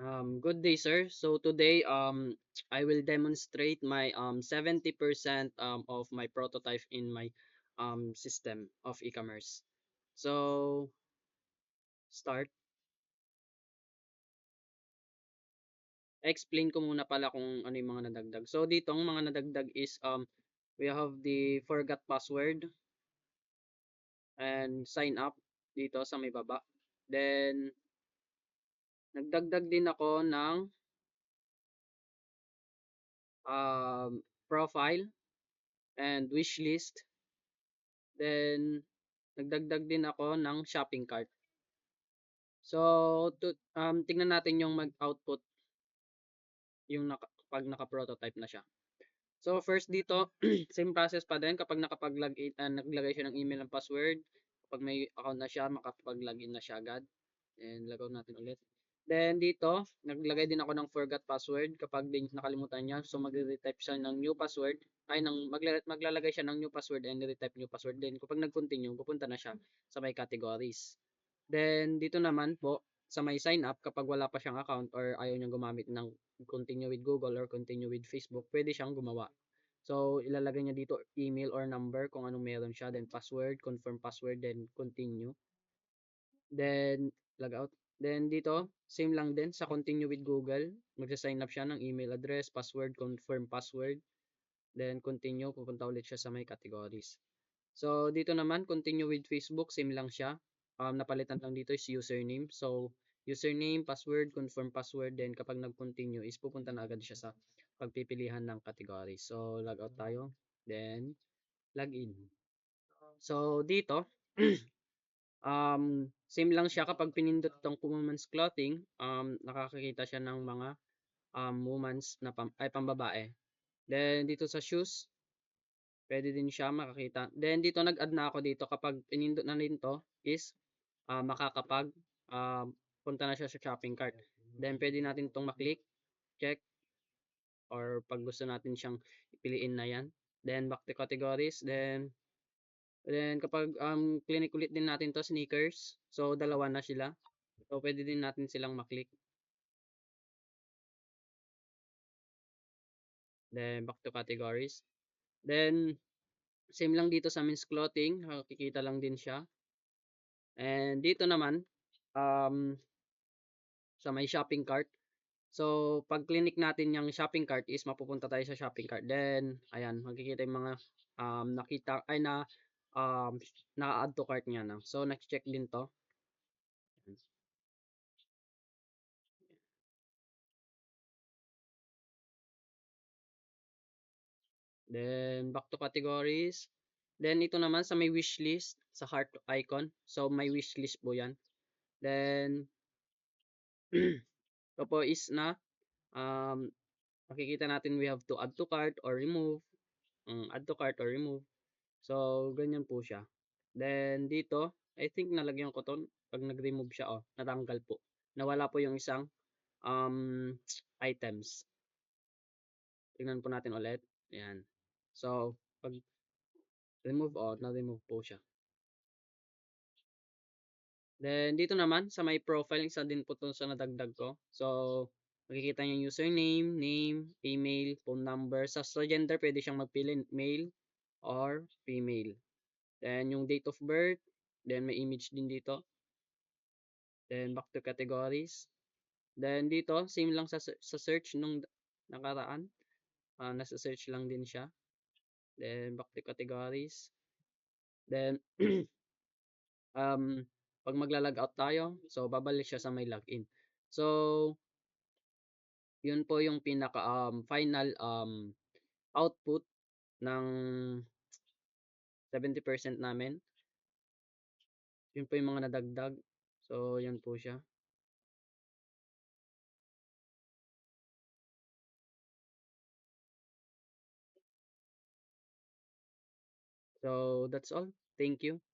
Good day, sir. So today, I will demonstrate my 70% of my prototype in my system of e-commerce. So start. Explain ko muna pala kung ano yung mga nadagdag. So dito ang mga nadagdag is we have the forgot password and sign up dito sa may baba. Then nagdagdag din ako ng profile and wish list. Then nagdagdag din ako ng shopping cart. So, tingnan natin yung mag-output yung naka-prototype na siya. So, first dito, same process pa din kapag nakapag-login, naglagay siya ng email and password. Kapag may account na siya, makapag-login na siya agad. And lagaw natin ulit. Then dito, naglagay din ako ng forgot password kapag din nakalimutan niya. So, magre-retype siya ng new password. Ay, maglalagay siya ng new password and retype new password. Then, kapag nag-continue, pupunta na siya sa may categories. Then dito naman po sa may sign up kapag wala pa siyang account or ayaw niyang gumamit ng continue with Google or continue with Facebook, pwede siyang gumawa. So ilalagay niya dito email or number kung anong meron siya, then password, confirm password, then continue. Then log out. Then dito, same lang din sa continue with Google, magsa-sign up siya ng email address, password, confirm password, then continue, pupunta ulit siya sa may categories. So, dito naman, continue with Facebook, same lang siya. Napalitan lang dito is username. So, username, password, confirm password, then kapag nag-continue is pupunta na agad siya sa pagpipilihan ng category. So, log out tayo, then log in. So, dito, same lang siya kapag pinindot itong women's clothing, nakakakita siya ng mga women's na pambabae. Then, dito sa shoes, pwede din siya makakita. Then dito nag-add na ako dito kapag pinindot na rin to is makakapag punta na siya sa shopping cart. Then pwede natin itong maklik, check, or pag gusto natin siyang ipiliin na yan. Then back to categories. Then kapag clinic ulit din natin to sneakers. So dalawa na sila. So pwede din natin silang maklik. Then back to categories. Then same lang dito sa men's clothing, makikita lang din siya. And dito naman, um, sa may shopping cart. So, pag clinic natin yung shopping cart is mapupunta tayo sa shopping cart. Then, ayan, makikita yung mga nakita, ay um, na-add to cart niya na. So, next check din to. Then, back to categories. Then, ito naman sa may wish list, sa heart icon. So, may wish list po yan. Then, ito po is na, makikita natin we have to add to cart or remove. Add to cart or remove. So, ganyan po siya. Then, dito, I think nalagyan ko to pag nag-remove siya, natanggal po. Nawala po yung isang items. Tingnan po natin ulit. Ayan. So, pag remove, na-remove po siya. Then, dito naman, sa my profile, isa din po to sa nadagdag ko. So, makikita niyo yung username, name, email, phone number. Sa gender, pwede siyang magpili, male or female. Then, yung date of birth. Then, may image din dito. Then, back to categories. Then, dito, same lang sa search nung nakaraan. Nasa search lang din siya. Then, back to categories. Then, pag magla-log out tayo, so, babalik siya sa may login. So, yun po yung pinaka final output ng 70% namin. Yun po yung mga nadagdag. So, yun po siya. So, that's all. Thank you.